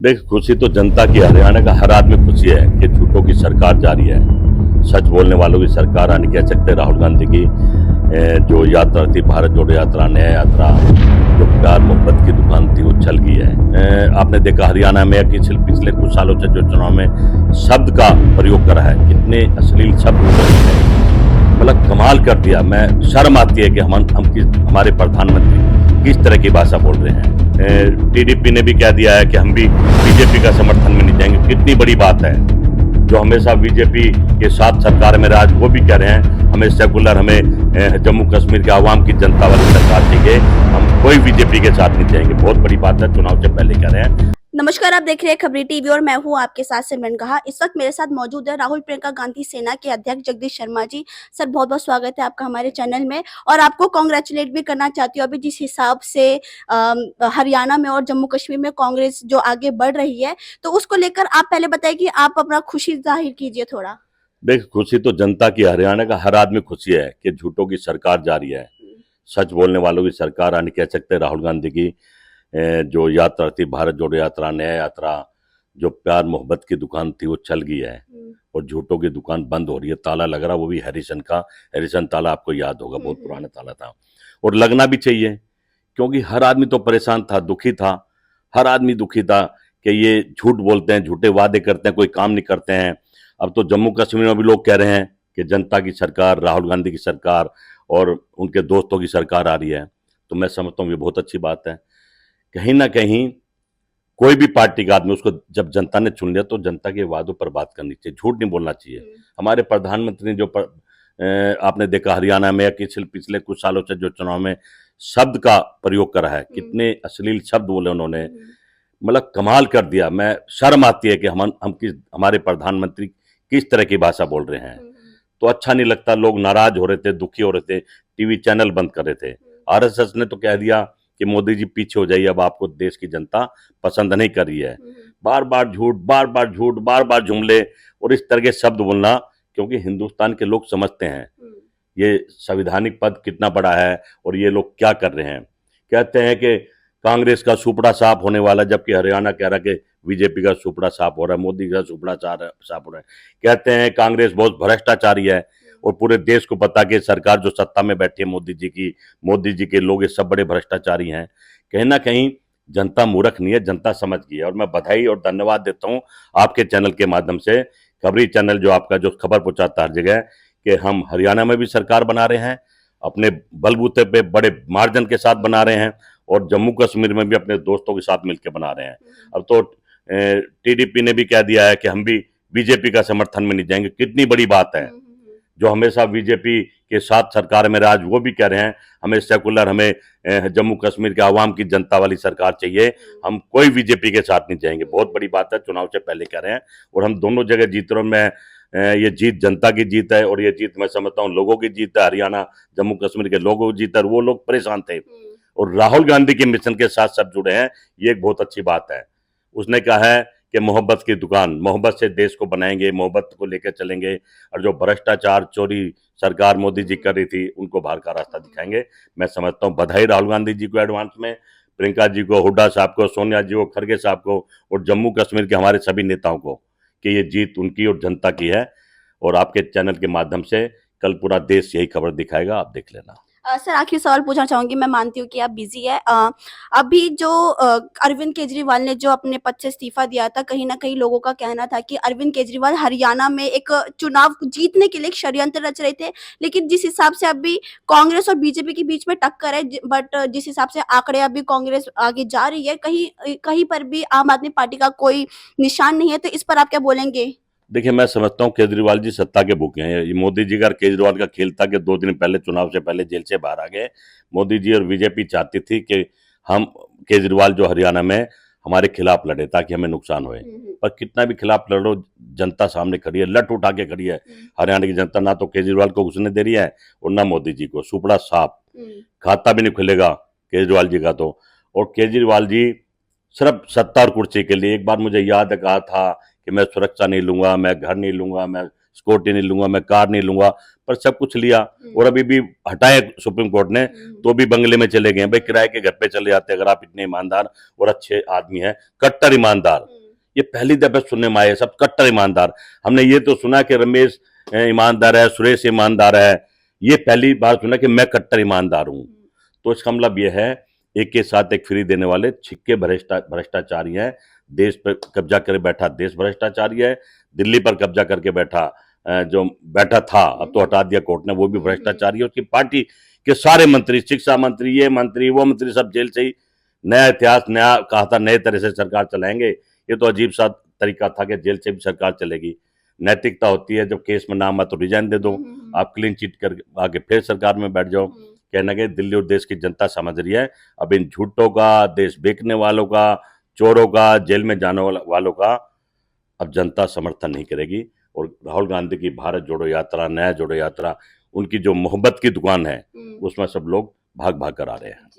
देख, खुशी तो जनता की, हरियाणा का हर आदमी खुशी है कि झूठों की सरकार जारी है। सच बोलने वालों की सरकार आने कह सकते हैं। राहुल गांधी की जो यात्रा थी, भारत जोड़ो यात्रा, न्याय यात्रा, जो प्यार मोहब्बत की दुकान थी, वो चल गई है। आपने देखा हरियाणा में पिछले कुछ सालों से जो चुनाव में शब्द का प्रयोग करा है, कितने अश्लील शब्द मतलब कमाल कर दिया। मैं शर्म आती है कि हमारे प्रधानमंत्री किस तरह की भाषा बोल रहे हैं। टीडीपी ने भी कह दिया है कि हम भी बीजेपी का समर्थन में नहीं जाएंगे। कितनी बड़ी बात है। जो हमेशा बीजेपी के साथ सरकार में आज वो भी कह रहे हैं हमें सेकुलर, हमें जम्मू कश्मीर के आवाम की जनता वाली सरकार चाहिए, हम कोई बीजेपी के साथ नहीं जाएंगे। बहुत बड़ी बात है, चुनाव से पहले कह रहे हैं। नमस्कार, आप देख रहे हैं खबरी टीवी और मैं हूं आपके साथ सिमरन कहा। इस वक्त मेरे साथ मौजूद है राहुल प्रियंका गांधी सेना के अध्यक्ष जगदीश शर्मा जी। सर, बहुत बहुत स्वागत है आपका हमारे चैनल में और आपको कांग्रेचुलेट भी करना चाहती हूँ। अभी जिस हिसाब से हरियाणा में और जम्मू कश्मीर में कांग्रेस जो आगे बढ़ रही है, तो उसको लेकर आप पहले बताइए कि आप अपना खुशी जाहिर कीजिए थोड़ा। देख, खुशी तो जनता की, हरियाणा का हर आदमी खुशी है कि झूठों की सरकार जारी है। सच बोलने वालों की सरकार आने कह सकते हैं। राहुल गांधी की जो यात्रा थी, भारत जोड़ो यात्रा, न्याय यात्रा, जो प्यार मोहब्बत की दुकान थी, वो चल गई है और झूठों की दुकान बंद हो रही है। ताला लग रहा, वो भी हैरिसन का। हैरिसन ताला आपको याद होगा, बहुत पुराना ताला था और लगना भी चाहिए, क्योंकि हर आदमी तो परेशान था, दुखी था। हर आदमी दुखी था कि ये झूठ बोलते हैं, झूठे वादे करते हैं, कोई काम नहीं करते हैं। अब तो जम्मू कश्मीर में भी लोग कह रहे हैं कि जनता की सरकार, राहुल गांधी की सरकार और उनके दोस्तों की सरकार आ रही है। तो मैं समझता हूँ ये बहुत अच्छी बात है। कहीं ना कहीं कोई भी पार्टी का आदमी, उसको जब जनता ने चुन लिया तो जनता के वादों पर बात करनी चाहिए, झूठ नहीं बोलना चाहिए। हमारे प्रधानमंत्री ने आपने देखा हरियाणा में पिछले कुछ सालों से जो चुनाव में शब्द का प्रयोग करा है, कितने अश्लील शब्द बोले उन्होंने, मतलब कमाल कर दिया। मैं शर्म आती है कि हमारे प्रधानमंत्री किस तरह की भाषा बोल रहे हैं। तो अच्छा नहीं लगता। लोग नाराज हो रहे थे, दुखी हो रहे थे, टीवी चैनल बंद कर रहे थे। आरएसएस ने तो कह दिया कि मोदी जी पीछे हो जाइए, अब आपको देश की जनता पसंद नहीं कर रही है। बार बार झूठ, बार बार झूठ, बार बार जुमले और इस तरह के शब्द बोलना, क्योंकि हिंदुस्तान के लोग समझते हैं ये संविधानिक पद कितना बड़ा है और ये लोग क्या कर रहे हैं। कहते हैं कि कांग्रेस का सुपड़ा साफ होने वाला, जबकि हरियाणा कह रहा है कि बीजेपी का सुपड़ा साफ हो रहा है, मोदी का सुपड़ा साफ हो रहा है। कहते हैं कांग्रेस बहुत भ्रष्टाचारी है और पूरे देश को पता कि सरकार जो सत्ता में बैठी है मोदी जी के लोग ये सब बड़े भ्रष्टाचारी हैं। कहीं ना कहीं जनता मूर्ख नहीं है, जनता समझ गई है। और मैं बधाई और धन्यवाद देता हूं आपके चैनल के माध्यम से, खबरी चैनल जो आपका जो खबर पहुंचाता हर जगह, कि हम हरियाणा में भी सरकार बना रहे हैं, अपने बलबूते पे बड़े मार्जिन के साथ बना रहे हैं और जम्मू कश्मीर में भी अपने दोस्तों के साथ मिलकर बना रहे हैं। अब तो टीडीपी ने भी कह दिया है कि हम भी बीजेपी का समर्थन में नहीं जाएंगे। कितनी बड़ी बात है। जो हमेशा बीजेपी के साथ सरकार में आज वो भी कह रहे हैं हमें सेकुलर, हमें जम्मू कश्मीर के आवाम की जनता वाली सरकार चाहिए, हम कोई बीजेपी के साथ नहीं जाएंगे। बहुत बड़ी बात है, चुनाव से पहले कह रहे हैं और हम दोनों जगह जीत रहे हैं। मैं ये जीत जनता की जीत है और ये जीत मैं समझता हूँ लोगों की जीत है। हरियाणा जम्मू कश्मीर के लोगों की जीत है। वो लोग परेशान थे और राहुल गांधी के मिशन के साथ सब जुड़े हैं, ये एक बहुत अच्छी बात है। उसने कहा है कि मोहब्बत की दुकान, मोहब्बत से देश को बनाएंगे, मोहब्बत को लेकर चलेंगे और जो भ्रष्टाचार चोरी सरकार मोदी जी कर रही थी उनको बाहर का रास्ता दिखाएंगे। मैं समझता हूँ बधाई राहुल गांधी जी को एडवांस में, प्रियंका जी को, हुड्डा साहब को, सोनिया जी को, खड़गे साहब को और जम्मू कश्मीर के हमारे सभी नेताओं को कि ये जीत उनकी और जनता की है। और आपके चैनल के माध्यम से कल पूरा देश यही खबर दिखाएगा, आप देख लेना। सर, आखिरी सवाल पूछना चाहूंगी। मैं मानती हूँ कि आप बिजी है। अभी जो अरविंद केजरीवाल ने जो अपने पद से इस्तीफा दिया था, कहीं ना कहीं लोगों का कहना था कि अरविंद केजरीवाल हरियाणा में एक चुनाव जीतने के लिए एक षड्यंत्र रच रहे थे। लेकिन जिस हिसाब से अभी कांग्रेस और बीजेपी के बीच में टक्कर है, बट जिस हिसाब से आंकड़े अभी कांग्रेस आगे जा रही है, कहीं कहीं पर भी आम आदमी पार्टी का कोई निशान नहीं है, तो इस पर आप क्या बोलेंगे? देखिए, मैं समझता हूँ केजरीवाल जी सत्ता के भूखे हैं। ये मोदी जी का केजरीवाल का खेल था कि 2 दिन पहले, चुनाव से पहले जेल से बाहर आ गए। मोदी जी और बीजेपी चाहती थी कि हम केजरीवाल जो हरियाणा में हमारे खिलाफ लड़े ताकि हमें नुकसान होए। पर कितना भी खिलाफ लड़ो, जनता सामने खड़ी है, लट उठा के खड़ी है। हरियाणा की जनता ना तो केजरीवाल को घुसने दे रही है और ना मोदी जी को। सुपड़ा साफ, खाता भी नहीं खुलेगा केजरीवाल जी का तो। और केजरीवाल जी सिर्फ सत्ता और कुर्सी के लिए, एक बार मुझे याद है कहा था कि मैं सुरक्षा नहीं लूंगा, मैं घर नहीं लूंगा, मैं स्कूटी नहीं लूंगा, मैं कार नहीं लूंगा, पर सब कुछ लिया और अभी भी हटाए सुप्रीम कोर्ट ने, तो भी बंगले में चले गए। भाई किराए के घर पे चले जाते अगर आप इतने ईमानदार और अच्छे आदमी हैं, कट्टर ईमानदार। ये पहली दफा सुनने में आए सब कट्टर ईमानदार। हमने ये तो सुना कि रमेश ईमानदार है, सुरेश ईमानदार है, ये पहली बार सुना कि मैं कट्टर ईमानदार हूं। तो इसका मतलब ये है एक के साथ एक फ्री देने वाले छिक्के भ्रष्टाचारी हैं। देश पर कब्जा करे बैठा देश भ्रष्टाचारी है, दिल्ली पर कब्जा करके बैठा जो बैठा था, अब तो हटा दिया कोर्ट ने, वो भी भ्रष्टाचारी है। उसकी पार्टी के सारे मंत्री, शिक्षा मंत्री, ये मंत्री वो मंत्री, सब जेल से ही। नया इतिहास, नया कहा था नए तरह से सरकार चलाएंगे, ये तो अजीब सा तरीका था कि जेल से भी सरकार चलेगी। नैतिकता होती है जब केस में नाम है तो रिजाइन दे दो, आप क्लीन चिट कर आगे फिर सरकार में बैठ जाओ। कहना कि दिल्ली और देश की जनता समझ रही है अब इन झूठों का, देश बेचने वालों का, चोरों का, जेल में जाने वालों का अब जनता समर्थन नहीं करेगी। और राहुल गांधी की भारत जोड़ो यात्रा, नया जोड़ो यात्रा, उनकी जो मोहब्बत की दुकान है उसमें सब लोग भाग भाग कर आ रहे हैं।